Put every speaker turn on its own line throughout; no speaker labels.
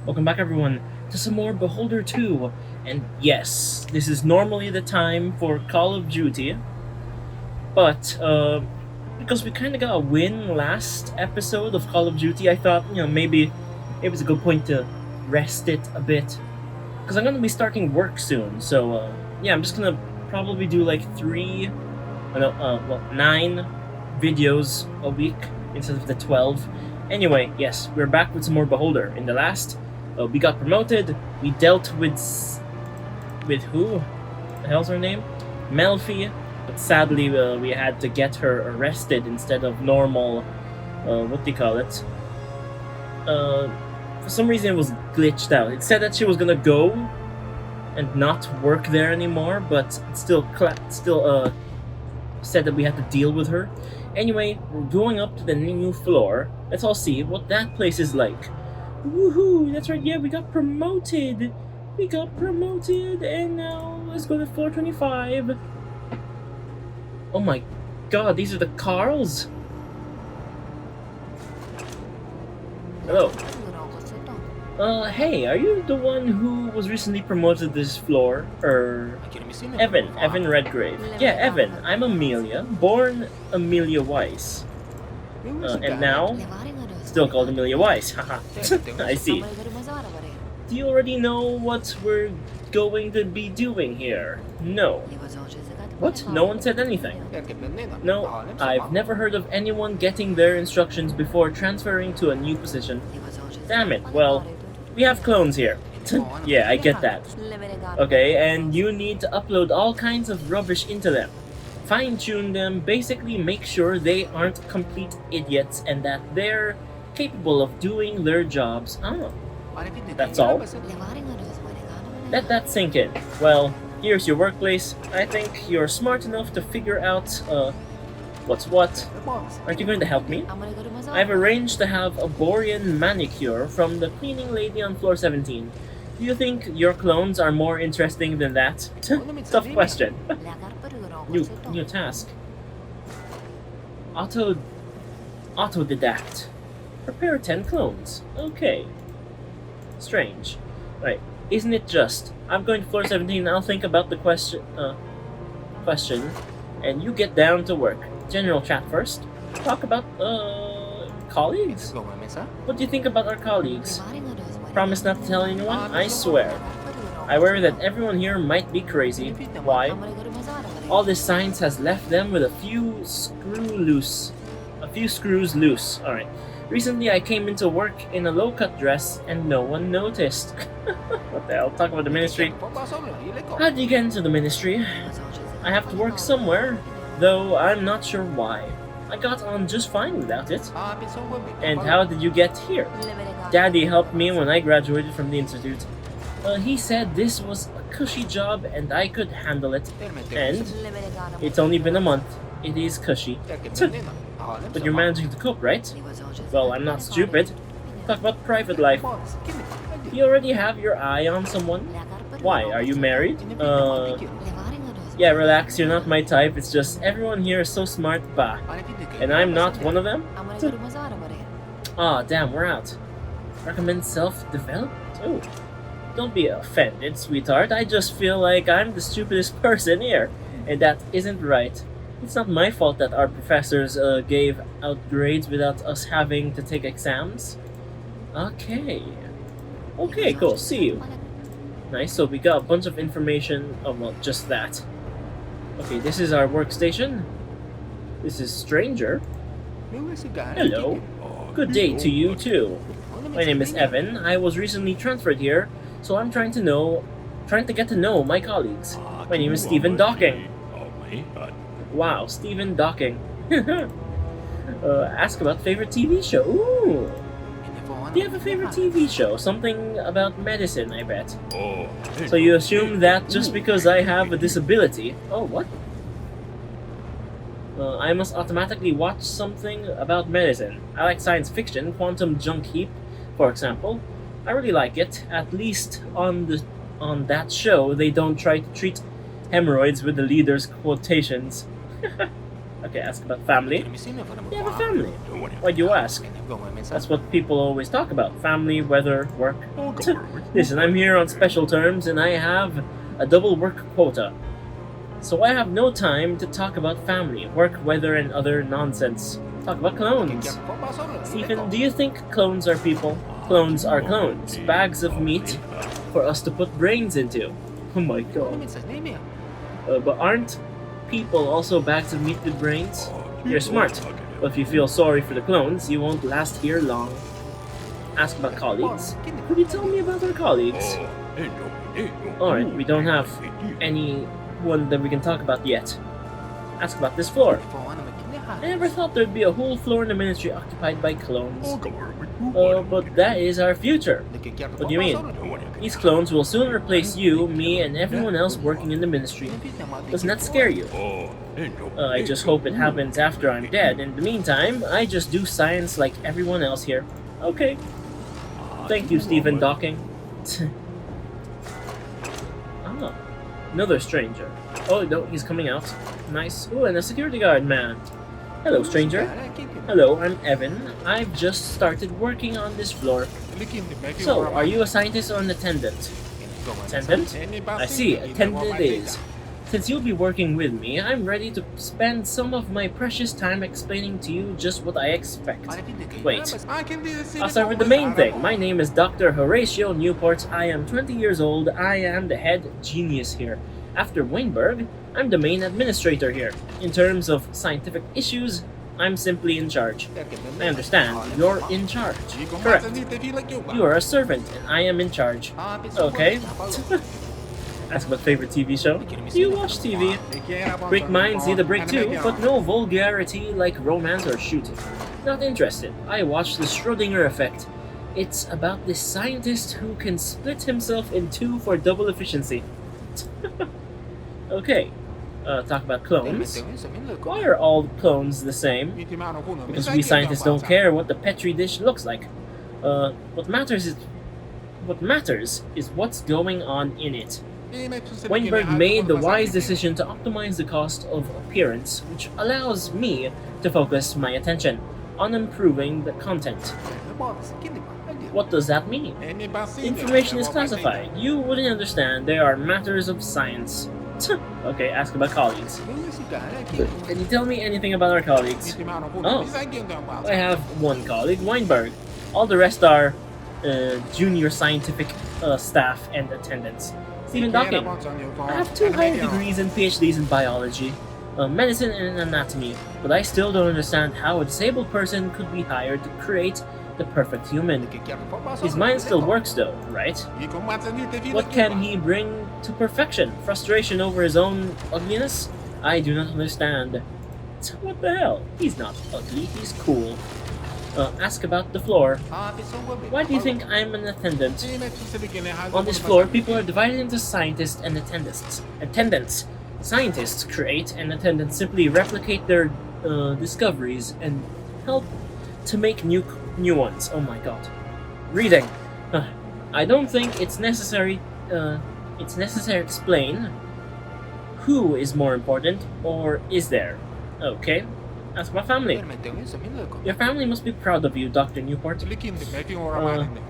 Welcome back, everyone, to some more Beholder 2. And yes, this is normally the time for Call of Duty, but because we kind of got a win last episode of Call of Duty, I thought, maybe it was a good point to rest it a bit. Because I'm going to be starting work soon, so yeah, I'm just going to probably do like 9 videos a week instead of the 12. Anyway, yes, we're back with some more Beholder. In the last, we got promoted. We dealt with who? The hell's her name? Melfi. But sadly, we had to get her arrested instead of normal. What do you call it? For some reason, it was glitched out. It said that she was gonna go and not work there anymore, but it still said that we had to deal with her. Anyway, we're going up to the new floor. Let's all see what that place is like. Woohoo! That's right, yeah, we got promoted! We got promoted, and now let's go to floor 25. Oh my god, these are the Carls? Hello. Hey, are you the one who was recently promoted to this floor? Evan Redgrave. Yeah, Evan. I'm Amelia, born Amelia Weiss. And now, still called Amelia Weiss, haha. I see. Do you already know what we're going to be doing here? No. What? No one said anything? No, I've never heard of anyone getting their instructions before transferring to a new position. Damn it, well, we have clones here. Yeah, I get that. Okay, and you need to upload all kinds of rubbish into them. Fine-tune them, basically make sure they aren't complete idiots and that they're capable of doing their jobs. Oh, that's all? Let that sink in. Well, here's your workplace. I think you're smart enough to figure out, what's what. Aren't you going to help me? I've arranged to have a Borean manicure from the cleaning lady on floor 17. Do you think your clones are more interesting than that? Tough question. New task. Autodidact. Prepare 10 clones. Okay. Strange. Right. Isn't it just? I'm going to floor 17 and I'll think about the question, and you get down to work. General chat first. Talk about, colleagues? What do you think about our colleagues? Promise not to tell anyone? I swear. I worry that everyone here might be crazy. Why? All this science has left them with a few screws loose. Alright. Recently I came into work in a low-cut dress and no one noticed. What the hell? Talk about the ministry. How did you get into the ministry? I have to work somewhere, though I'm not sure why. I got on just fine without it. And how did you get here? Daddy helped me when I graduated from the institute. He said this was a cushy job and I could handle it. And it's only been a month. It is cushy. But you're managing to cope, right? Well, I'm not stupid. Talk about private life. You already have your eye on someone? Why, are you married? Yeah, relax, you're not my type, it's just everyone here is so smart, bah. And I'm not one of them? Ah, damn, we're out. Recommend self-development? Oh. Don't be offended, sweetheart, I just feel like I'm the stupidest person here. And that isn't right. It's not my fault that our professors gave out grades without us having to take exams. Okay. Okay, cool, see you. Nice, so we got a bunch of information. Oh, well, just that. Okay, this is our workstation. This is Stranger. Hello. Good day to you, too. My name is Evan. I was recently transferred here, so I'm trying to get to know my colleagues. My name is Stephen Docking. Wow, Stephen Docking. Ask about favorite TV show. Ooh. Do you have a favorite TV show? Something about medicine, I bet. So you assume that just because I have a disability... Oh, what? I must automatically watch something about medicine. I like science fiction, Quantum Junk Heap, for example. I really like it. At least on that show, they don't try to treat hemorrhoids with the leader's quotations. Okay, ask about family. You have a family. Why do you ask? That's what people always talk about. Family, weather, work. Listen, I'm here on special terms and I have a double work quota. So I have no time to talk about family, work, weather, and other nonsense. Talk about clones. Stephen, do you think clones are people? Clones are clones. Bags of meat for us to put brains into. Oh my god. But aren't people also bags of meat with brains? You're smart. But if you feel sorry for the clones, you won't last here long. Ask about colleagues. Could you tell me about our colleagues? Alright, we don't have anyone that we can talk about yet. Ask about this floor. I never thought there'd be a whole floor in the ministry occupied by clones. But that is our future. What do you mean? These clones will soon replace you, me, and everyone else working in the ministry. Doesn't that scare you? I just hope it happens after I'm dead. In the meantime, I just do science like everyone else here. Okay. Thank you, Stephen Docking. Oh, another stranger. Oh, no, he's coming out. Nice. Ooh, and a security guard man. Hello, stranger. Hello, I'm Evan. I've just started working on this floor. So, are you a scientist or an attendant? Attendant? I see, attendant it is. Since you'll be working with me, I'm ready to spend some of my precious time explaining to you just what I expect. Wait, I'll start with the main thing. My name is Dr. Horatio Newport. I am 20 years old. I am the head genius here. After Weinberg, I'm the main administrator here. In terms of scientific issues, I'm simply in charge. I understand. You're in charge. Correct. You are a servant, and I am in charge. Okay. Ask about favorite TV show. Do you watch TV? Break minds need a break too, but no vulgarity like romance or shooting. Not interested. I watched The Schrödinger Effect. It's about this scientist who can split himself in two for double efficiency. Okay. Talk about clones. Why are all clones the same? Because we scientists don't care what the petri dish looks like. What matters is what's going on in it. Weinberg made the wise decision to optimize the cost of appearance, which allows me to focus my attention on improving the content. What does that mean? Information is classified. You wouldn't understand. They are matters of science. Okay, ask about colleagues. Can you tell me anything about our colleagues? Oh, I have one colleague, Weinberg. All the rest are junior scientific staff and attendants. Stephen Docking. I have 2 higher degrees and PhDs in biology, medicine and anatomy, but I still don't understand how a disabled person could be hired to create the perfect human. His mind still works though, right? What can he bring to perfection? Frustration over his own ugliness? I do not understand. What the hell? He's not ugly, he's cool. Ask about the floor. Why do you think I'm an attendant? On this floor, people are divided into scientists and attendants. Scientists create, and attendants simply replicate their discoveries and help to make new ones. Oh my god. Reading. I don't think it's necessary to explain who is more important, or is there? Okay. Ask my family. Your family must be proud of you, Dr. Newport.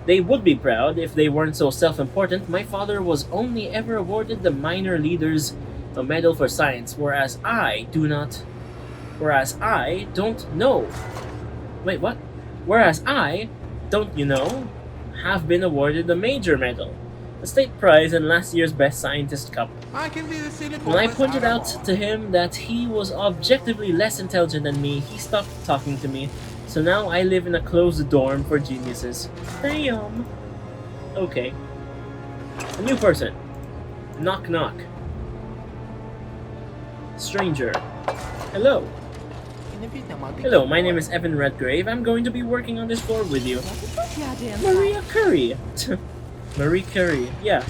They would be proud if they weren't so self-important. My father was only ever awarded the minor leaders a medal for science, whereas I don't know. Wait, what? Whereas I, don't you know, have been awarded the major medal, the state prize and last year's Best Scientist Cup. When I pointed out to him that he was objectively less intelligent than me, he stopped talking to me. So now I live in a closed dorm for geniuses. Damn. Okay. A new person. Knock knock. Stranger. Hello. Hello, my name is Evan Redgrave. I'm going to be working on this floor with you. Maria Curry. Marie Curie, yeah.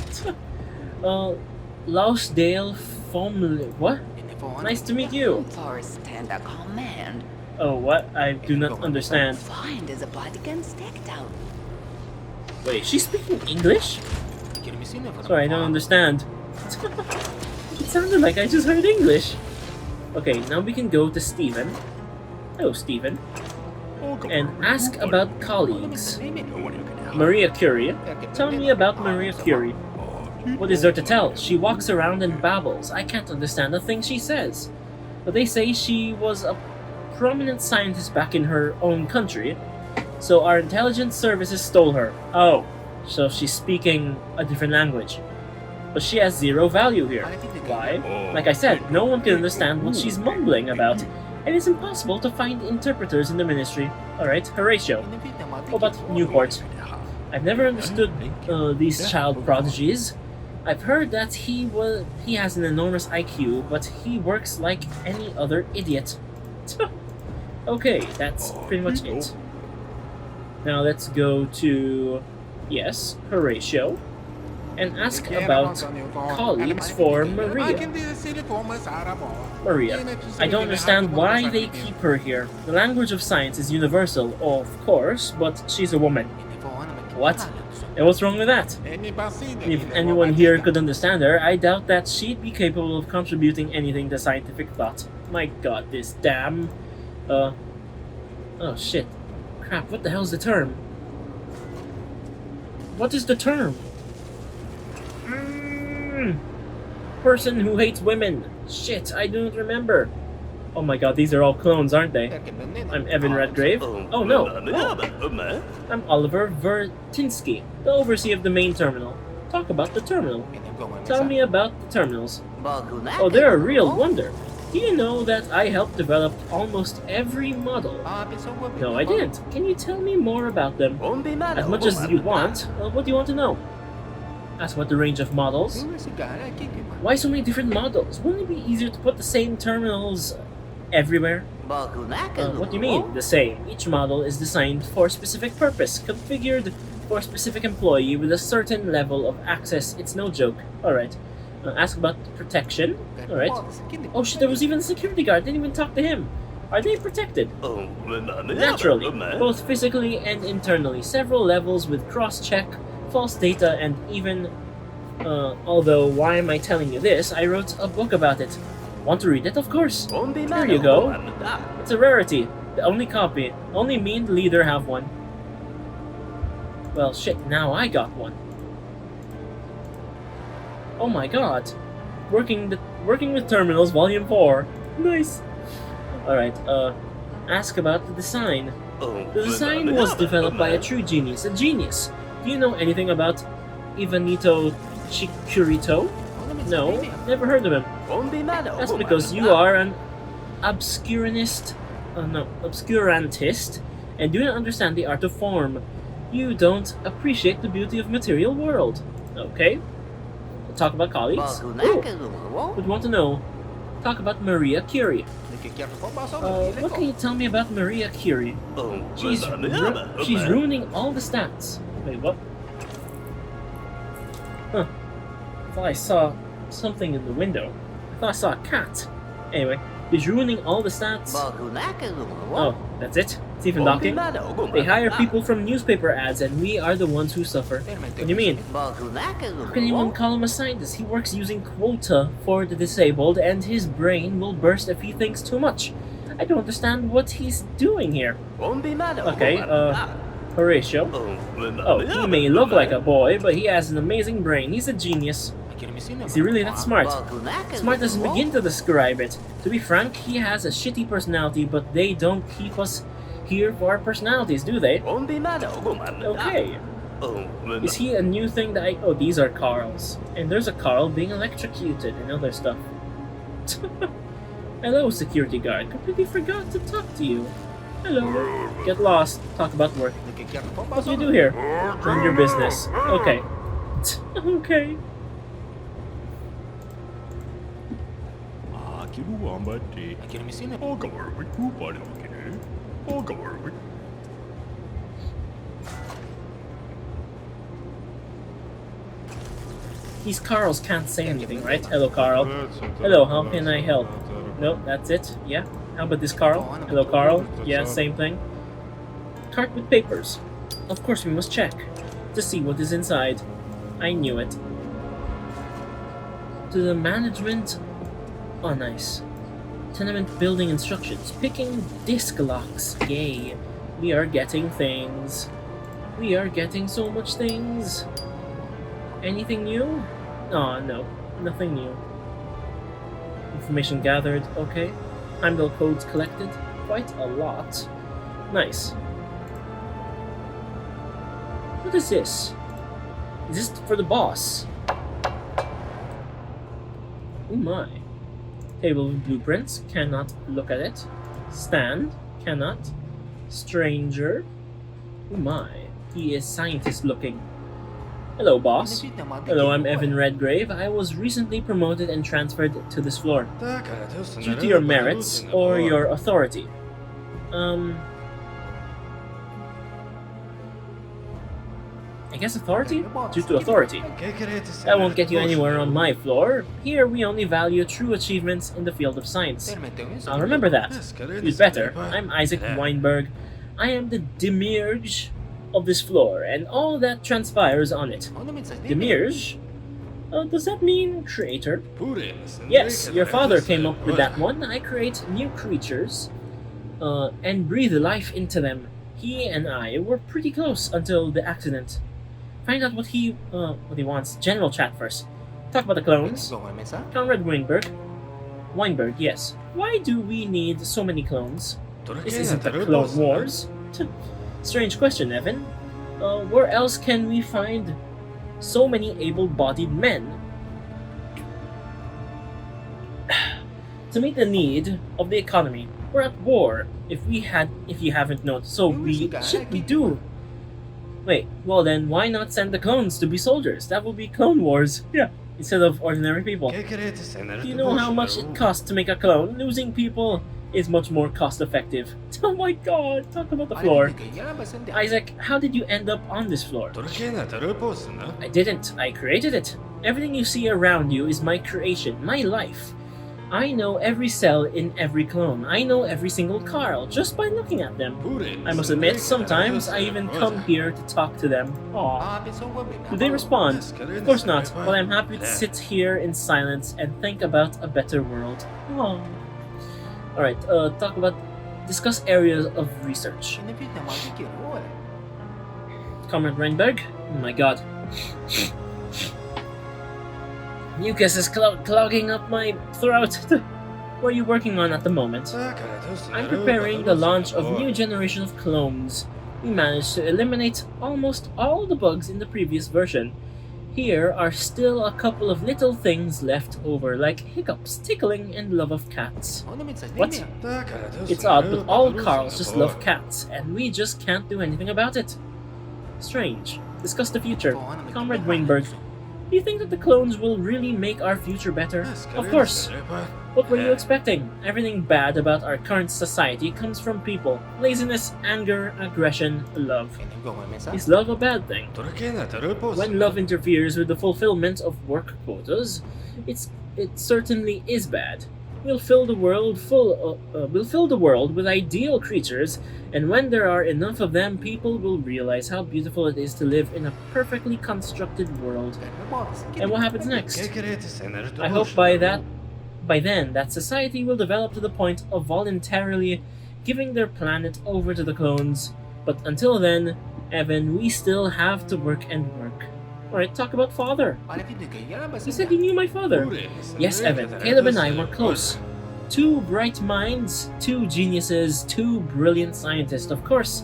Lausdale Fomley. What? Nice to meet you. Oh, what? I do not understand. Wait, she's speaking English? Sorry, I don't understand. It sounded like I just heard English. Okay, now we can go to Steven. Hello, Steven. And ask about colleagues. Maria Curie. Tell me about Maria Curie. What is there to tell? She walks around and babbles. I can't understand a thing she says. But they say she was a prominent scientist back in her own country, so our intelligence services stole her. Oh, so she's speaking a different language. But she has zero value here. Why? Like I said, no one can understand what she's mumbling about, and it's impossible to find interpreters in the ministry. Alright, Horatio. What about Newport? I've never understood these child prodigies. I've heard that he has an enormous IQ, but he works like any other idiot. Okay, that's pretty much it. Now let's go to, yes, Horatio, and ask about colleagues for Maria. Maria, I don't understand why they keep her here. The language of science is universal, of course, but she's a woman. What? And what's wrong with that? If anyone here could understand her, I doubt that she'd be capable of contributing anything to scientific thought. My god, this damn... Oh shit. Crap, what the hell's the term? What is the term? Person who hates women. Shit, I don't remember. Oh my god, these are all clones, aren't they? I'm Evan Redgrave. Oh no. Oh. I'm Oliver Vertinsky, the overseer of the main terminal. Talk about the terminal. Tell me about the terminals. Oh, they're a real wonder. Do you know that I helped develop almost every model? No, I didn't. Can you tell me more about them? As much as you want. What do you want to know? Ask about the range of models. Why so many different models? Wouldn't it be easier to put the same terminals everywhere? What do you mean, the same? Each model is designed for a specific purpose, configured for a specific employee with a certain level of access. It's no joke. Alright. Ask about protection. Alright. Oh shit, there was even a security guard. Didn't even talk to him. Are they protected? Naturally, both physically and internally. Several levels with cross-check, false data, and even... although, why am I telling you this? I wrote a book about it. Want to read it? Of course. Here you go. It's a rarity. The only copy. Only me and the leader have one. Well, shit, now I got one. Oh my god. Working with Terminals, Volume 4. Nice. Alright, ask about the design. The design was developed by a true genius. A genius. Do you know anything about Ivanito Chicurito? No, never heard of him. That's because you are an obscurantist and do not understand the art of form. You don't appreciate the beauty of material world. Okay. We'll talk about colleagues. Ooh. What do you want to know? Talk about Maria Curie. What can you tell me about Maria Curie? She's ruining all the stats. Wait, what? Huh. I thought I saw something in the window. I thought I saw a cat. Anyway, he's ruining all the stats. Oh, that's it? Stephen Docking? They hire people from newspaper ads and we are the ones who suffer. What do you mean? How can anyone call him a scientist? He works using quota for the disabled and his brain will burst if he thinks too much. I don't understand what he's doing here. Okay, Horatio. Oh, he may look like a boy, but he has an amazing brain. He's a genius. Is he really that smart? Smart doesn't begin to describe it. To be frank, he has a shitty personality, but they don't keep us here for our personalities, do they? Okay. Is he a new thing that oh, these are Carls. And there's a Carl being electrocuted and other stuff. Hello, security guard. Completely forgot to talk to you. Hello. Get lost. Talk about work. What do you do here? Run your business. Okay. Okay. These Carls can't say anything, right? Hello, Carl. Hello, how can I help? Nope, that's it. Yeah. How about this Carl? Hello, Carl. Yeah, same thing. Cart with papers. Of course, we must check to see what is inside. I knew it. To the management. Oh, nice. Tenement building instructions. Picking disc locks. Yay. We are getting things. We are getting so much things. Anything new? Oh, no. Nothing new. Information gathered. Okay. Heimdall codes collected. Quite a lot. Nice. What is this? Is this for the boss? Oh my. Table of blueprints. Cannot look at it. Stand. Cannot. Stranger. Oh my. He is scientist looking. Hello, boss. Hello, I'm Evan Redgrave. I was recently promoted and transferred to this floor. Due to your merits or your authority? I guess authority? Due to authority. That won't get you anywhere on my floor. Here we only value true achievements in the field of science. I'll remember that. You'd better. I'm Isaac Weinberg. I am the demiurge of this floor, and all that transpires on it. Demiurge? Does that mean creator? Yes, your father came up with that one. I create new creatures, and breathe life into them. He and I were pretty close until the accident. Find out what he wants. General chat first. Talk about the clones. Conrad Weinberg. Weinberg, yes. Why do we need so many clones? This isn't the Clone Wars. Strange question, Evan. Where else can we find so many able-bodied men? To meet the need of the economy, we're at war. If you haven't noticed, so we do. Wait, well then, why not send the clones to be soldiers? That would be Clone Wars. Yeah, instead of ordinary people. Do you know how much it costs to make a clone? Losing people is much more cost-effective. Oh my god, talk about the floor. Isaac, how did you end up on this floor? I didn't. I created it. Everything you see around you is my creation, my life. I know every cell in every clone. I know every single Carl just by looking at them. I must admit, sometimes I even come here to talk to them. Aww. Do they respond? Of course not, but I'm happy to sit here in silence and think about a better world. Aww. Alright, discuss areas of research. Comrade Reinberg? Oh my god. Mucus is clogging up my throat. What are you working on at the moment? I'm preparing the launch of new generation of clones. We managed to eliminate almost all the bugs in the previous version. Here are still a couple of little things left over, like hiccups, tickling, and love of cats. What? It's odd, but all Carls just love cats, and we just can't do anything about it. Strange. Discuss the future. Comrade Weinberg. Do you think that the clones will really make our future better? Of course. What were you expecting? Everything bad about our current society comes from people. Laziness, anger, aggression, love. Is love a bad thing? When love interferes with the fulfillment of work quotas, it certainly is bad. We'll fill the world with ideal creatures, and when there are enough of them, people will realize how beautiful it is to live in a perfectly constructed world. And what happens next? I hope by then that society will develop to the point of voluntarily giving their planet over to the clones. But until then, Evan, we still have to work and work. Alright, talk about father. You said you knew my father. Yes, Evan. Caleb and I were close. Two bright minds, two geniuses, two brilliant scientists. Of course,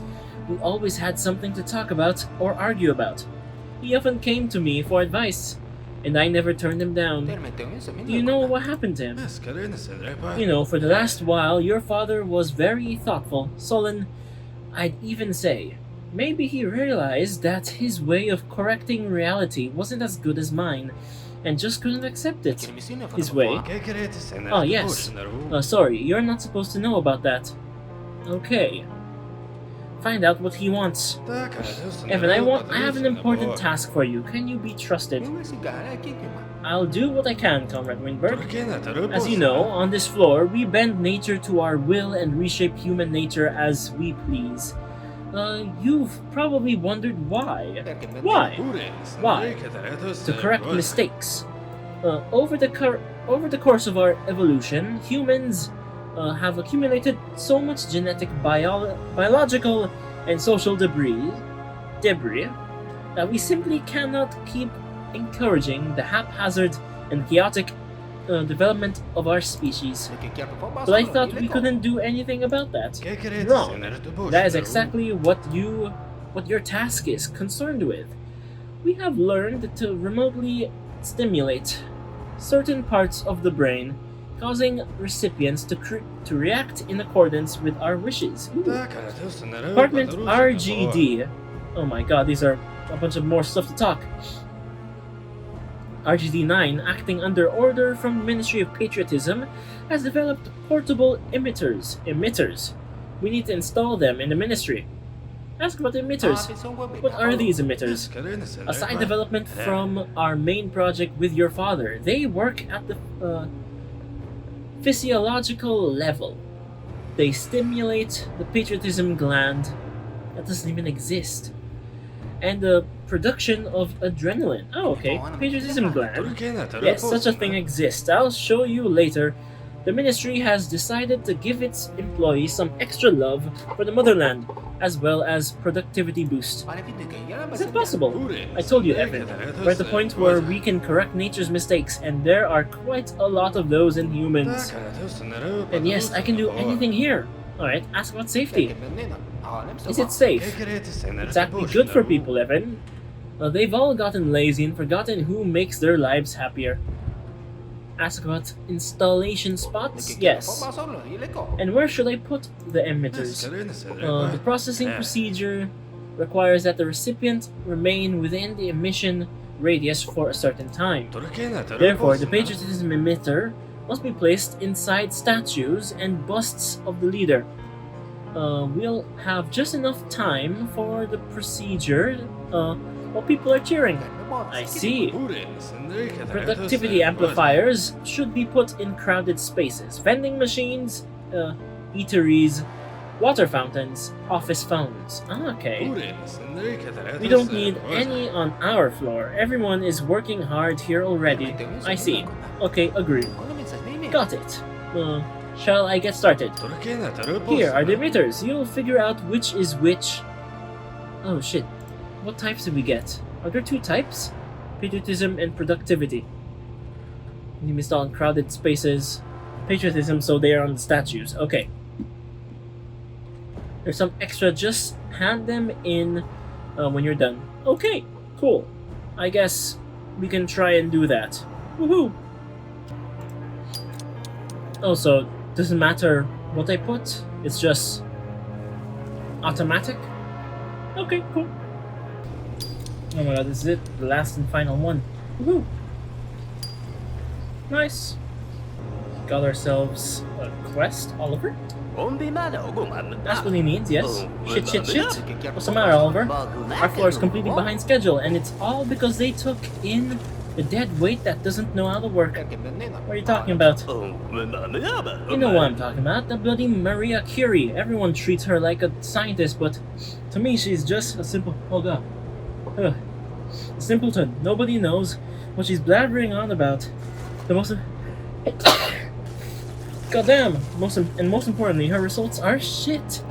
we always had something to talk about or argue about. He often came to me for advice, and I never turned him down. Do you know what happened to him? You know, for the last while, your father was very thoughtful, sullen, I'd even say. Maybe he realized that his way of correcting reality wasn't as good as mine, and just couldn't accept it. His way? Oh, yes. Sorry, you're not supposed to know about that. Okay. Find out what he wants. Evan, I have an important task for you. Can you be trusted? I'll do what I can, Comrade Weinberg. As you know, on this floor, we bend nature to our will and reshape human nature as we please. You've probably wondered why. Why? Why? To correct mistakes. Over the course of our evolution, humans have accumulated so much genetic, biological, and social debris that we simply cannot keep encouraging the haphazard and chaotic development of our species. But I thought we couldn't do anything about that. Wrong. That is exactly what your task is concerned with. We have learned to remotely stimulate certain parts of the brain, causing recipients to react in accordance with our wishes. Ooh. Department RGD. Oh my god, these are a bunch of more stuff to talk. RGD-9, acting under order from the Ministry of Patriotism, has developed portable emitters. We need to install them in the ministry. Ask about the emitters. What are these emitters? A side development from our main project with your father. They work at the physiological level. They stimulate the patriotism gland that doesn't even exist, and the production of adrenaline. Oh, okay. Patriotism gland. Yes, such a thing exists. I'll show you later. The ministry has decided to give its employees some extra love for the motherland, as well as productivity boost. Is it possible? I told you, Evan. We're at the point where we can correct nature's mistakes, and there are quite a lot of those in humans. And yes, I can do anything here. Alright, ask about safety. Is it safe? It's actually good for people, Evan. They've all gotten lazy and forgotten who makes their lives happier. Ask about installation spots? Yes. And where should I put the emitters? The processing procedure requires that the recipient remain within the emission radius for a certain time. Therefore, the patriotism emitter must be placed inside statues and busts of the leader. We'll have just enough time for the procedure while people are cheering. I see. Productivity amplifiers should be put in crowded spaces. Vending machines, eateries, water fountains, office phones. Okay. We don't need any on our floor. Everyone is working hard here already. I see. Okay, agreed. Got it. Shall I get started? Here are the emitters. You'll figure out which is which. Oh shit. What types did we get? Are there two types? Patriotism and productivity. You install in crowded spaces. Patriotism, so they are on the statues. Okay. There's some extra. Just hand them in when you're done. Okay, cool. I guess we can try and do that. Woohoo! Also, doesn't matter what I put. It's just automatic. Okay, cool. Oh my god, this is it. The last and final one. Woohoo! Nice. Got ourselves a quest, Oliver. That's what he needs, yes. Shit. What's the matter, Oliver? Our floor is completely behind schedule, and it's all because they took in the dead weight that doesn't know how to work. What are you talking about? You know what I'm talking about. The bloody Maria Curie. Everyone treats her like a scientist, but to me she's just a simple... Hold up. Simpleton. Nobody knows what she's blabbering on about. The most... Goddamn! Most importantly, her results are shit.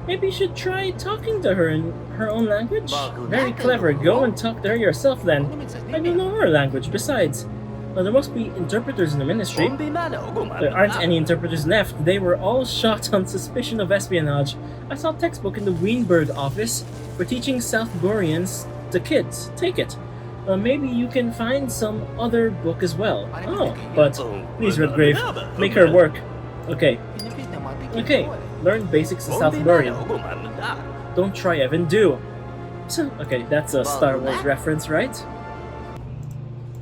Maybe you should try talking to her in her own language? Very clever. Go and talk to her yourself then. I don't know her language. Besides, there must be interpreters in the ministry. There aren't any interpreters left. They were all shot on suspicion of espionage. I saw a textbook in the Weenbird office for teaching South Koreans to kids. Take it. Maybe you can find some other book as well. Oh, but please, Redgrave, make her work. Okay. Learn basics of South Korean. Don't try, Evan, do. So, okay, that's a Star Wars reference, right?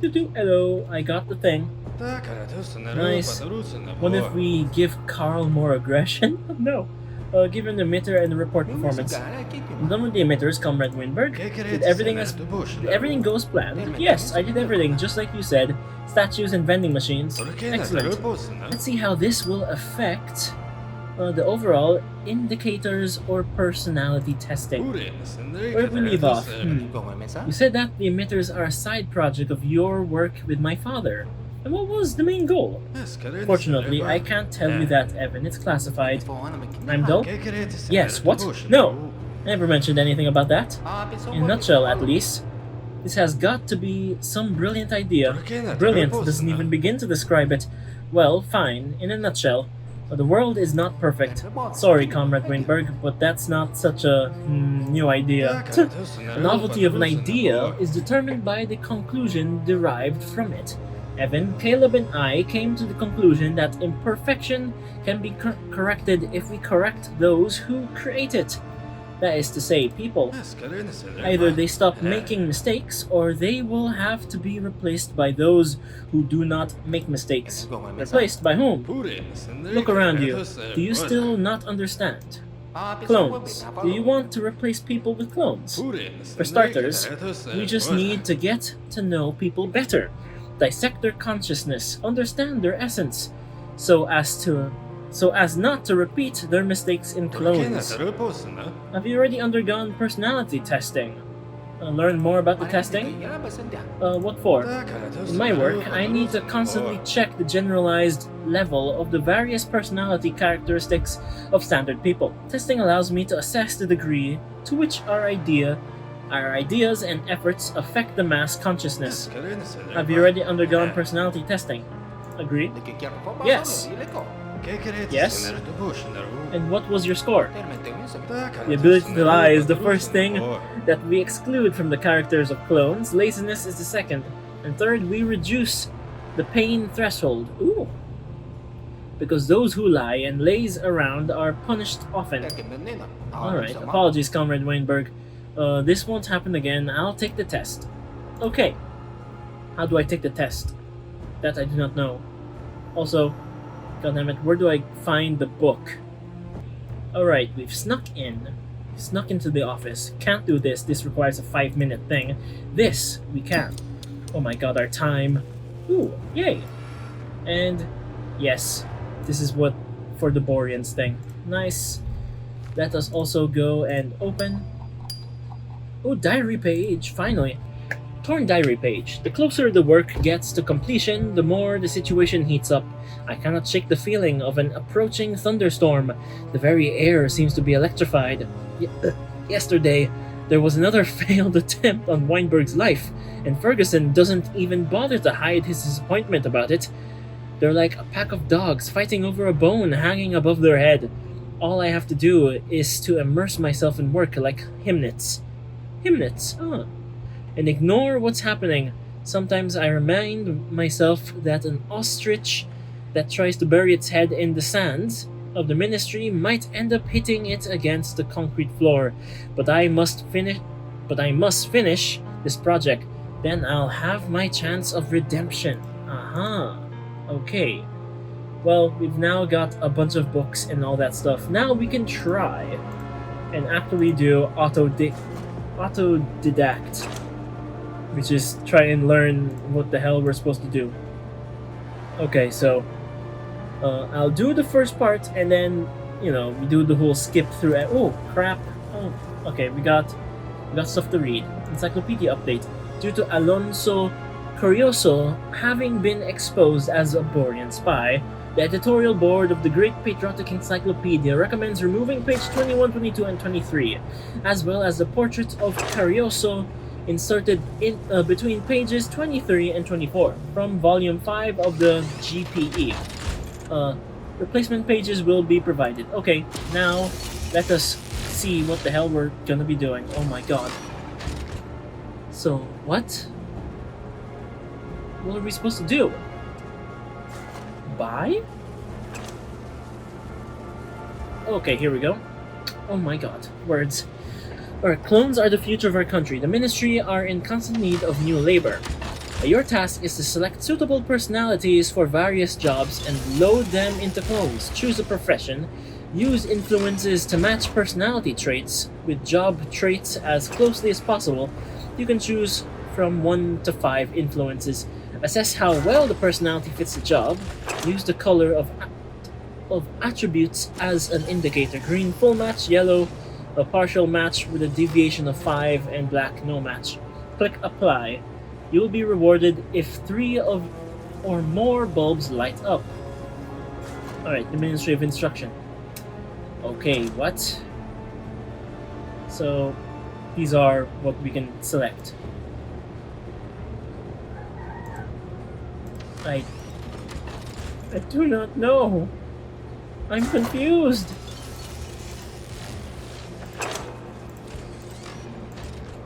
Hello, I got the thing. Nice. What if we give Carl more aggression? No. Give him the emitter and the report performance. I'm done with the emitters, Comrade Windberg. Did everything goes planned? Yes, I did everything, just like you said. Statues and vending machines. Excellent. Let's see how this will affect the overall indicators or personality testing. Where did we leave off? You said that the emitters are a side project of your work with my father. And what was the main goal? Fortunately, I can't tell you that, Evan. It's classified. I'm dull? Yes, what? No! I never mentioned anything about that. In a nutshell, at least. This has got to be some brilliant idea. Brilliant doesn't even begin to describe it. Well, fine. In a nutshell, the world is not perfect. Sorry, Comrade Weinberg, but that's not such a new idea. The novelty of an idea is determined by the conclusion derived from it. Evan, Caleb, and I came to the conclusion that imperfection can be corrected if we correct those who create it. That is to say, people. Either they stop making mistakes, or they will have to be replaced by those who do not make mistakes. Replaced by whom? Look around you. Do you still not understand? Clones. Do you want to replace people with clones? For starters, we just need to get to know people better. Dissect their consciousness, understand their essence, so as not to repeat their mistakes in clones. Have you already undergone personality testing? Learn more about the testing? What for? In my work, I need to constantly check the generalized level of the various personality characteristics of standard people. Testing allows me to assess the degree to which our ideas and efforts affect the mass consciousness. Have you already undergone personality testing? Agreed? Yes. Yes? And what was your score? The ability to lie is the first thing that we exclude from the characters of clones. Laziness is the second. And third, we reduce the pain threshold. Ooh. Because those who lie and laze around are punished often. Alright, apologies, Comrade Weinberg. This won't happen again. I'll take the test. Okay. How do I take the test? That I do not know. Also, goddammit, where do I find the book? Alright, we've snuck in. Snuck into the office. Can't do this. This requires a 5-minute thing. This, we can. Oh my god, our time. Ooh, yay. And, yes, this is what for the Boreans thing. Nice. Let us also go and open. Oh, diary page, finally. Torn diary page. The closer the work gets to completion, the more the situation heats up. I cannot shake the feeling of an approaching thunderstorm. The very air seems to be electrified. Yesterday, there was another failed attempt on Weinberg's life, and Ferguson doesn't even bother to hide his disappointment about it. They're like a pack of dogs fighting over a bone hanging above their head. All I have to do is to immerse myself in work like Himnitz. Himnitz, and ignore what's happening. Sometimes I remind myself that an ostrich that tries to bury its head in the sands of the ministry might end up hitting it against the concrete floor. But I must finish this project. Then I'll have my chance of redemption. Aha. Okay. Well, we've now got a bunch of books and all that stuff. Now we can try and actually do autodidact, which is try and learn what the hell we're supposed to do. Okay, so I'll do the first part and then, we do the whole skip through. Oh crap! Oh, okay, we got stuff to read. Encyclopedia update. Due to Alonso Curioso having been exposed as a Borean spy, the editorial board of the Great Patriotic Encyclopedia recommends removing page 21, 22, and 23, as well as the portrait of Curioso inserted in between pages 23 and 24 from volume 5 of the GPE. Replacement pages will be provided. Okay, now let us see what the hell we're gonna be doing. Oh my god. So, what? What are we supposed to do? Buy? Okay, here we go. Oh my god, words. Alright, clones are the future of our country. The ministry are in constant need of new labor. Your task is to select suitable personalities for various jobs and load them into clones. Choose a profession. Use influences to match personality traits with job traits as closely as possible. You can choose from 1 to 5 influences. Assess how well the personality fits the job. Use the color of attributes as an indicator. Green, full match. Yellow, a partial match with a deviation of 5, and black, no match. Click apply. You will be rewarded if 3 of or more bulbs light up. Alright, administrative instruction. Okay, what? So, these are what we can select. I do not know. I'm confused.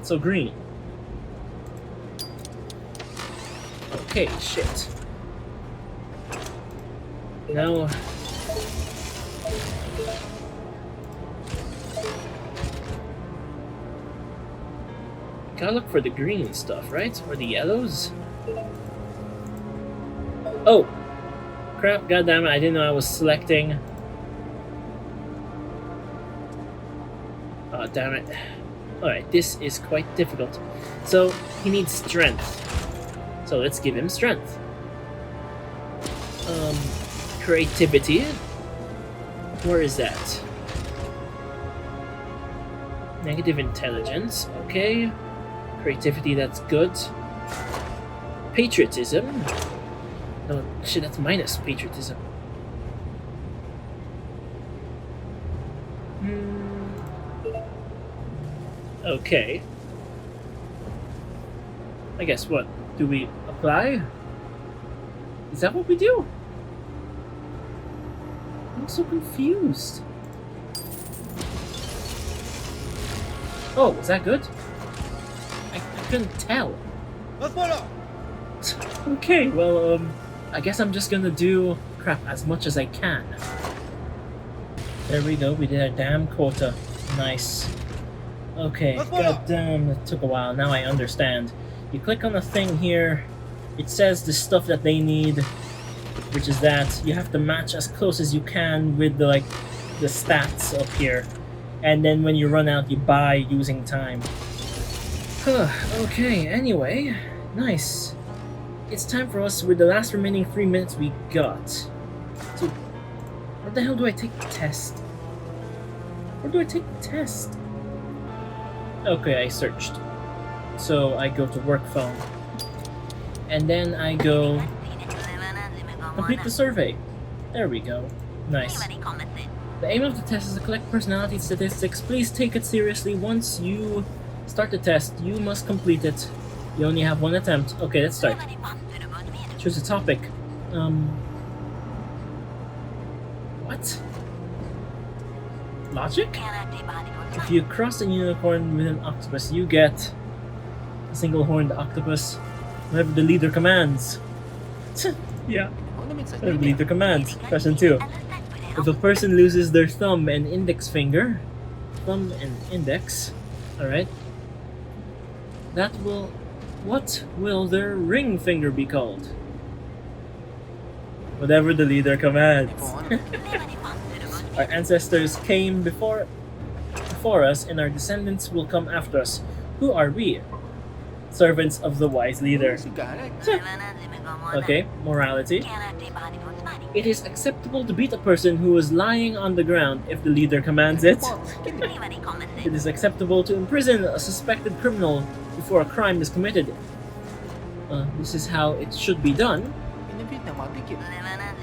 So green. Okay, shit. Now... gotta look for the green stuff, right? Or the yellows? Oh! Crap, goddammit, I didn't know I was selecting. Oh, damn it. Alright, this is quite difficult. So, he needs strength. So let's give him strength. Creativity. Where is that? Negative intelligence, okay. Creativity, that's good. Patriotism. No, shit, that's minus patriotism. Okay. I guess what? Do we apply? Is that what we do? I'm so confused. Oh, is that good? I couldn't tell. Okay, well, I guess I'm just gonna do, crap, as much as I can. There we go, we did our damn quota. Nice. Okay, goddamn, that took a while. Now I understand. You click on the thing here, it says the stuff that they need, which is that you have to match as close as you can with the, like, the stats up here. And then when you run out, you buy using time. Okay, anyway, nice. It's time for us with the last remaining 3 minutes we got. So, where the hell do I take the test? Where do I take the test? Okay, I searched. So I go to work phone. And then I go complete the survey. There we go. Nice. The aim of the test is to collect personality statistics. Please take it seriously. Once you start the test, you must complete it. You only have one attempt. Okay, let's start. Choose a topic. What? Logic? If you cross a unicorn with an octopus, you get a single-horned octopus. Whatever the leader commands. Yeah. Whatever the leader commands. Question 2. If a person loses their thumb and index finger, thumb and index, alright, what will their ring finger be called? Whatever the leader commands. Our ancestors came before us, and our descendants will come after us. Who are we? Servants of the wise leader. Okay, morality. It is acceptable to beat a person who is lying on the ground if the leader commands it. It is acceptable to imprison a suspected criminal before a crime is committed. This is how it should be done.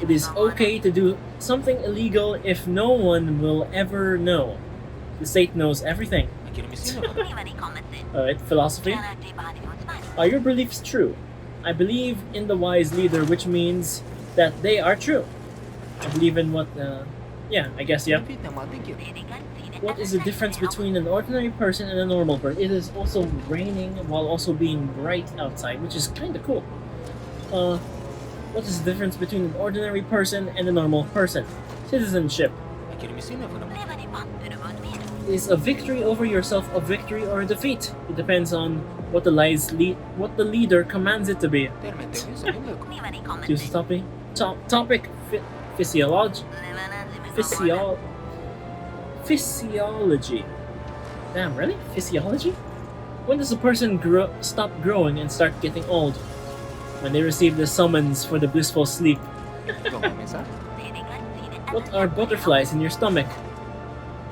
It is okay to do something illegal if no one will ever know. The state knows everything. Alright, philosophy. Are your beliefs true? I believe in the wise leader, which means that they are true. I believe in what, yeah, I guess, yeah. What is the difference between an ordinary person and a normal person? It is also raining while also being bright outside, which is kinda cool. What is the difference between an ordinary person and a normal person? Citizenship. Is a victory over yourself a victory or a defeat? It depends on what the leader commands it to be. Choose a topic. Topic. Physiology. Physiology. Damn, really? Physiology? When does a person stop growing and start getting old? When they receive the summons for the blissful sleep. What are butterflies in your stomach?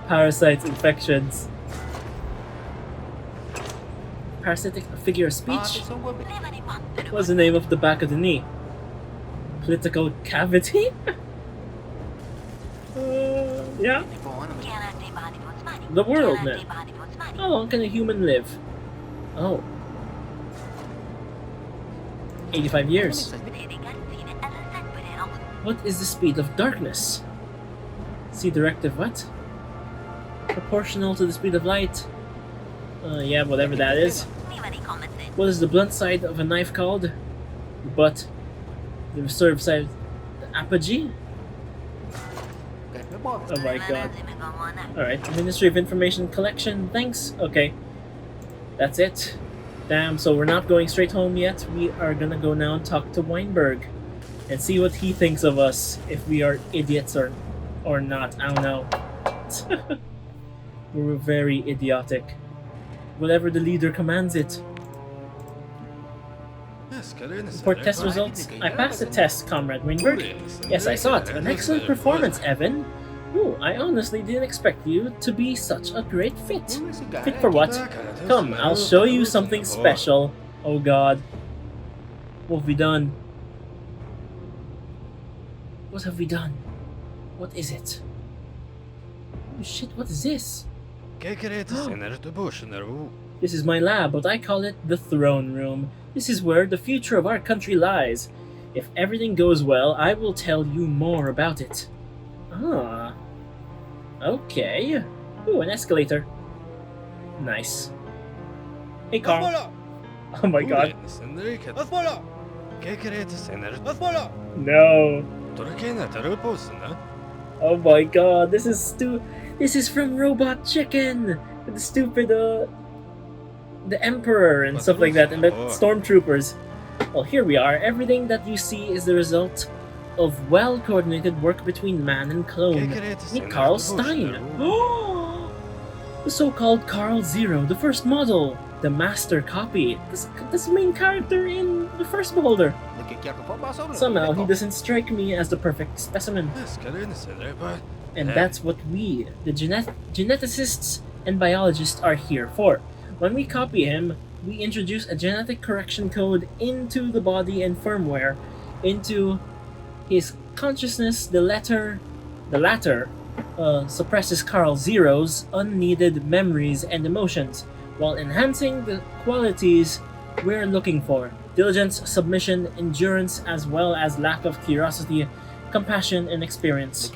Parasites, infections. Parasitic figure of speech? What's the name of the back of the knee? political cavity? Yeah? The world, man. How long can a human live? Oh. 85 years. What is the speed of darkness? C directive what? Proportional to the speed of light. Yeah, whatever that is. What is the blunt side of a knife called? The butt. The reserved side, the apogee? Oh my god. Alright, Ministry of Information Collection, thanks. Okay. That's it. Damn, so we're not going straight home yet. We are gonna go now and talk to Weinberg. And see what he thinks of us, if we are idiots or not. I don't know. We're very idiotic. Whatever the leader commands it. Report test results. I passed the test, Comrade Weinberg. Yes, I saw it. An excellent performance, Evan. Ooh, I honestly didn't expect you to be such a great fit. Fit for what? Come, I'll show you something special. Oh god. What have we done? What have we done? What is it? Oh shit, what is this? This is my lab, but I call it the throne room. This is where the future of our country lies. If everything goes well, I will tell you more about it. Ah. Okay. Ooh, an escalator. Nice. Hey, Carl. Oh my god. No. Oh my god, this is from Robot Chicken! With the stupid, the Emperor and stuff like that, and the Stormtroopers. Well, here we are. Everything that you see is the result of well-coordinated work between man and clone. Meet Carl Stein! The so-called Carl Zero, the first model, the master copy. This main character in the first beholder. Somehow he doesn't strike me as the perfect specimen. And that's what we, the geneticists and biologists, are here for. When we copy him, we introduce a genetic correction code into the body and firmware, into his consciousness. The latter suppresses Carl Zero's unneeded memories and emotions, while enhancing the qualities we're looking for: diligence, submission, endurance, as well as lack of curiosity, compassion, and experience.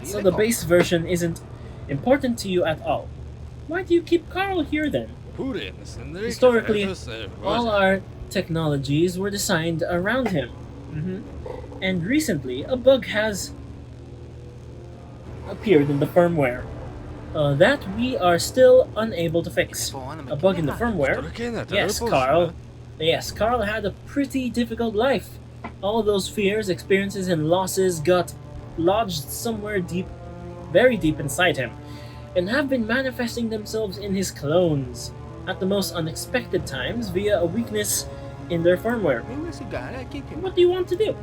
So the base version isn't important to you at all. Why do you keep Carl here then? Historically, all our technologies were designed around him. And recently, a bug has appeared in the firmware that we are still unable to fix. A bug in the firmware? Yes, Carl had a pretty difficult life. All those fears, experiences, and losses got lodged somewhere deep, very deep inside him, and have been manifesting themselves in his clones at the most unexpected times via a weakness in their firmware. What do you want to do?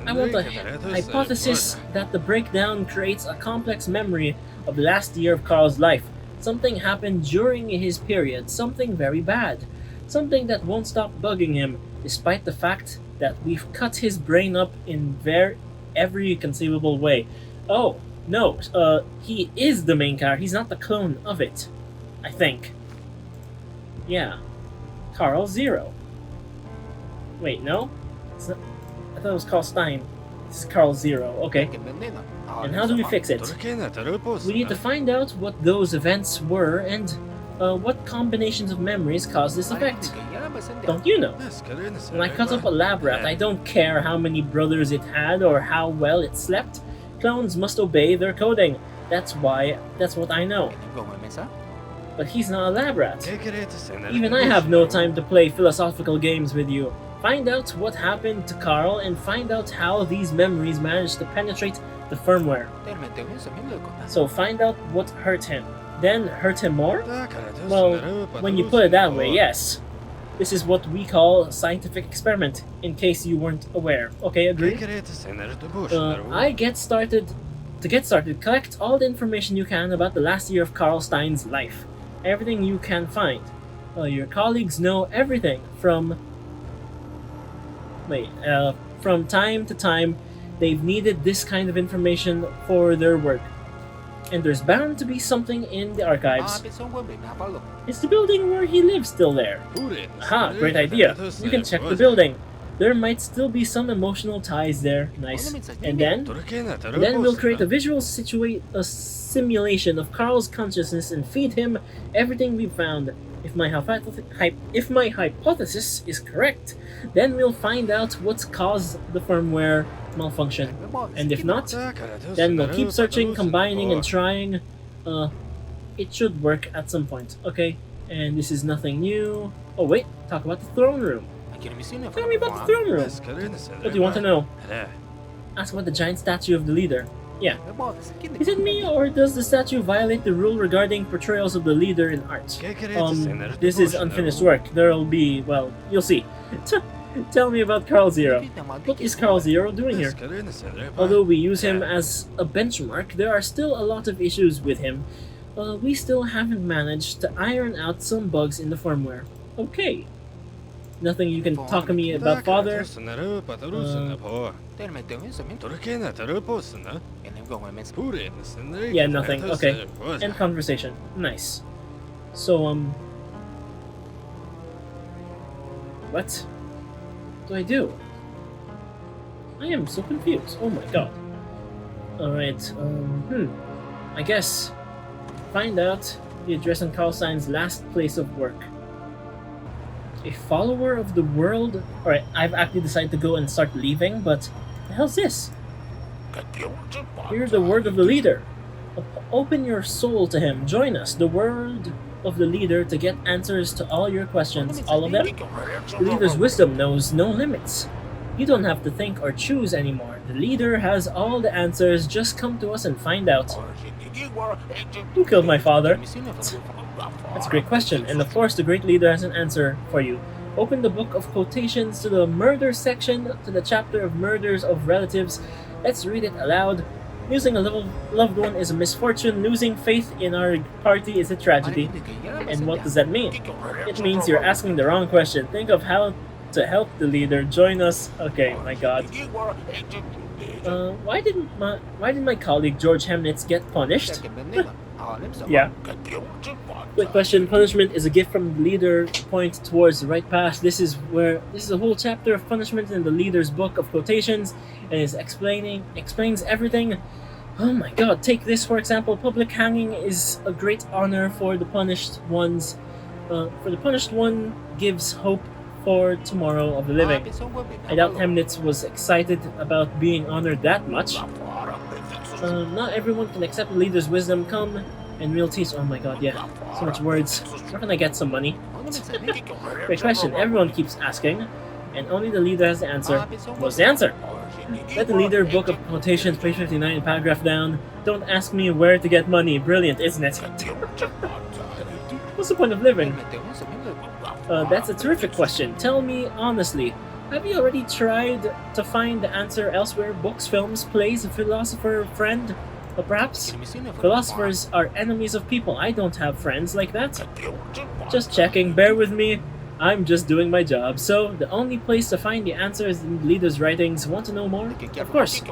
I want a hypothesis that the breakdown creates a complex memory of the last year of Carl's life. Something happened during his period, something very bad. Something that won't stop bugging him, despite the fact that we've cut his brain up in every conceivable way. Oh, no, he is the main character, he's not the clone of it. I think. Yeah. Carl Zero. Wait, no? I thought it was Carl Stein. This is Carl Zero, okay. And how do we fix it? We need to find out what those events were and what combinations of memories caused this effect. Don't you know? When I cut up a lab rat, I don't care how many brothers it had or how well it slept. Clones must obey their coding. That's what I know. But he's not a lab rat. Even I have no time to play philosophical games with you. Find out what happened to Carl and find out how these memories managed to penetrate the firmware. So find out what hurt him. Then hurt him more? Well, when you put it that way, yes. This is what we call a scientific experiment, in case you weren't aware. Okay, agreed? To get started, collect all the information you can about the last year of Carl Stein's life. Everything you can find. Your colleagues know everything from... from time to time, they've needed this kind of information for their work. And there's bound to be something in the archives. Is the building where he lives still there? Aha, great idea. You can check the building. There might still be some emotional ties there. Nice. And then we'll create a visual simulation of Carl's consciousness and feed him everything we've found. If my hypothesis is correct, then we'll find out what's caused the firmware malfunction. And if not, then we'll keep searching, combining, and trying. It should work at some point. Okay, and this is nothing new. Oh wait, talk about the throne room. Tell me about the throne room. What do you want to know? Ask about the giant statue of the leader. Yeah. Is it me, or does the statue violate the rule regarding portrayals of the leader in art? This is unfinished work. There'll be, well, you'll see. Tell me about Carl Zero. What is Carl Zero doing here? Although we use him as a benchmark, there are still a lot of issues with him. We still haven't managed to iron out some bugs in the firmware. Okay. Nothing you can talk to me about, Father? Yeah, nothing. Okay. End conversation. Nice. So, what do I do? I am so confused. Oh my god. Alright, I guess find out the address on Carl Stein's last place of work. A follower of the world? Alright, I've actually decided to go and start leaving, but the hell's this? Hear the word of the leader. Open your soul to him. Join us, the word of the leader, to get answers to all your questions. All of them? The leader's wisdom knows no limits. You don't have to think or choose anymore. The leader has all the answers. Just come to us and find out. Who killed my father? That's a great question, and of course the great leader has an answer for you. Open the book of quotations to the murder section, to the chapter of murders of relatives. Let's read it aloud. Losing a loved one is a misfortune. Losing faith in our party is a tragedy. And what does that mean? It means you're asking the wrong question. Think of how to help the leader. Join us. Okay, my god. Why did my colleague George Hemnitz get punished? Yeah. Quick question. Punishment is a gift from the leader. Point towards the right path. This is a whole chapter of punishment in the leader's book of quotations, and explains everything. Oh my god, take this for example. Public hanging is a great honor for the punished ones. For the punished one gives hope for tomorrow of the living. I doubt Hemnitz was excited about being honored that much. Not everyone can accept the leader's wisdom. Come and we'll teach. Oh my god, yeah. So much words. Where can I get some money? Great question. Everyone keeps asking, and only the leader has the answer. What's the answer? Let the leader book of quotations, page 59, paragraph down. Don't ask me where to get money. Brilliant, isn't it? What's the point of living? That's a terrific question. Tell me honestly, have you already tried to find the answer elsewhere? Books, films, plays, a philosopher, friend? Or perhaps philosophers are enemies of people. I don't have friends like that. Just checking, bear with me. I'm just doing my job. So, the only place to find the answer is in the leader's writings. Want to know more? Of course.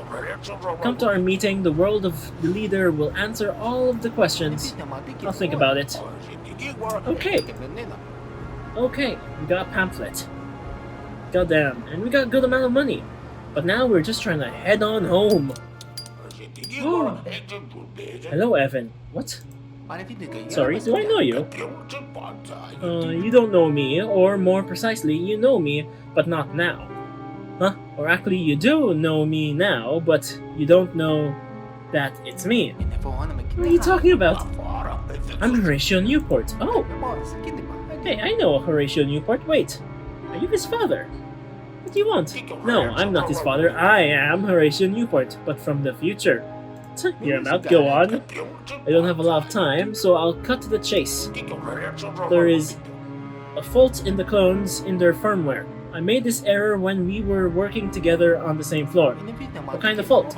Come to our meeting. The world of the leader will answer all of the questions. I'll think about it. Okay. Okay, we got a pamphlet. Goddamn, and we got a good amount of money. But now we're just trying to head on home. Oh. Hello, Evan. What? Sorry, do I know you? You don't know me, or more precisely, you know me, but not now. Huh? Or actually, you do know me now, but you don't know that it's me. What are you talking about? I'm Horatio Newport. Oh! Hey, I know Horatio Newport. Wait, are you his father? What do you want? No, I'm not his father. I am Horatio Newport, but from the future. Hear him out. Go on. I don't have a lot of time, so I'll cut to the chase. There is a fault in the clones in their firmware. I made this error when we were working together on the same floor. What kind of fault?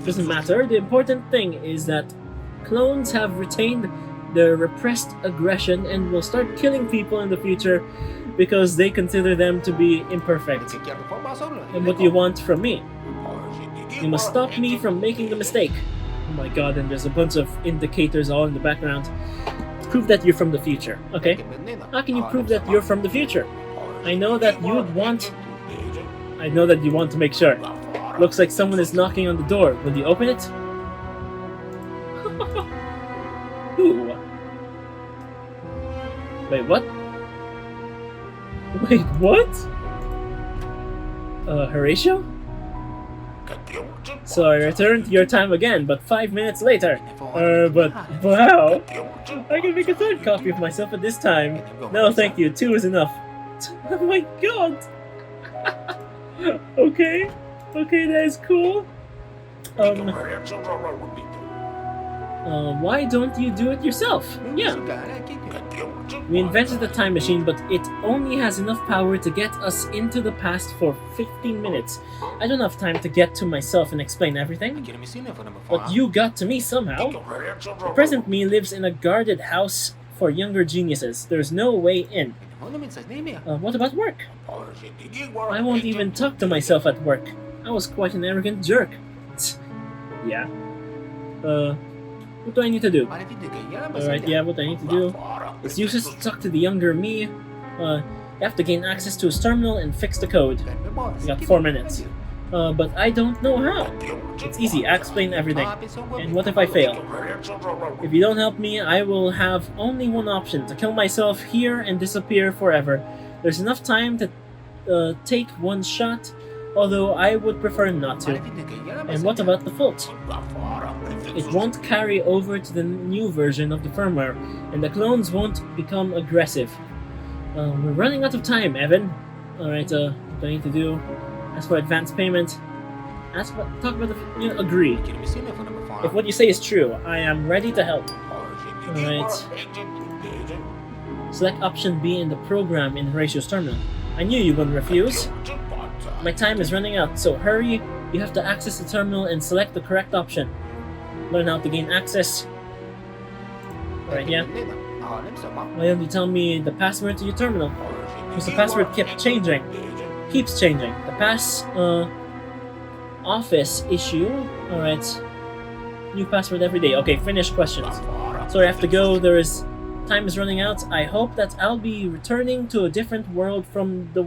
Doesn't matter. The important thing is that clones have retained their repressed aggression and will start killing people in the future because they consider them to be imperfect. And what do you want from me? You must stop me from making the mistake. Oh my god, and there's a bunch of indicators all in the background. Prove that you're from the future. Okay. How can you prove that you're from the future? I know that you want to make sure. Looks like someone is knocking on the door. Will you open it? Who? Wait, what? Wait, what? Horatio? So I returned to your time again, but 5 minutes later. But wow! I can make a third copy of myself at this time. No, thank you. 2 is enough. Oh my god! Okay. Okay, that is cool. Why don't you do it yourself? Yeah. We invented the time machine, but it only has enough power to get us into the past for 15 minutes. I don't have time to get to myself and explain everything. But you got to me somehow. The present me lives in a guarded house for younger geniuses. There's no way in. What about work? I won't even talk to myself at work. I was quite an arrogant jerk. Yeah. What do I need to do? Alright, yeah, what I need to do. It's useless to talk to the younger me. You have to gain access to his terminal and fix the code. You got 4 minutes. But I don't know how. It's easy, I explain everything. And what if I fail? If you don't help me, I will have only one option, to kill myself here and disappear forever. There's enough time to take one shot, although I would prefer not to. And what about the fault? It won't carry over to the new version of the firmware, and the clones won't become aggressive. We're running out of time, Evan. Alright, what do I need to do? Ask for advance payment. Talk about the... agree. If what you say is true, I am ready to help. Alright. Select option B in the program in Horatio's terminal. I knew you wouldn't refuse. My time is running out, so hurry. You have to access the terminal and select the correct option. Learn how to gain access. Alright, yeah. Why don't you tell me the password to your terminal? Because the password keeps changing. The office issue. Alright. New password every day. Okay, finish questions. Sorry, I have to go. Time is running out. I hope that I'll be returning to a different world from the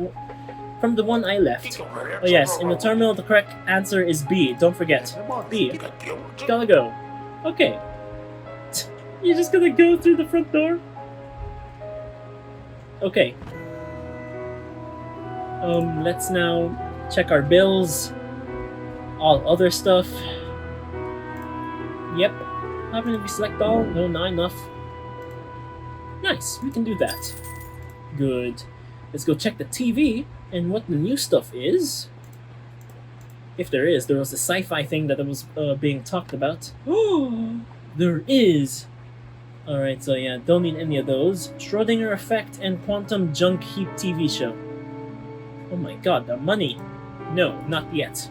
one I left. Oh yes, in the terminal the correct answer is B. Don't forget. B. Gotta go. Okay. You're just gonna go through the front door? Okay. Let's now check our bills. All other stuff. Yep. Happen if we select all? No, not enough. Nice, we can do that. Good. Let's go check the TV and what the new stuff is. If there is. There was a sci-fi thing that was being talked about. Oh, there is. Alright, so yeah, don't need any of those. Schrödinger Effect and Quantum Junk Heap TV show. Oh my god, the money. No, not yet.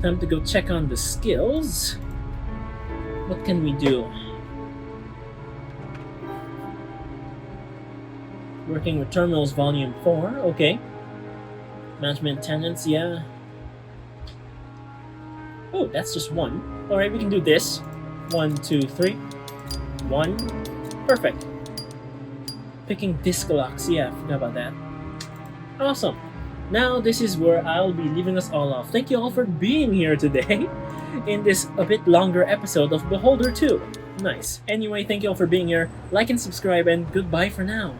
Time to go check on the skills. What can we do? Working with Terminals Volume 4, okay. Management Tenants, yeah. Oh, that's just one. Alright, we can do this. 1, 2, 3. 1. Perfect. Picking disc locks, yeah, forgot about that. Awesome. Now this is where I'll be leaving us all off. Thank you all for being here today in this a bit longer episode of Beholder 2. Nice. Anyway, thank you all for being here. Like and subscribe, and goodbye for now.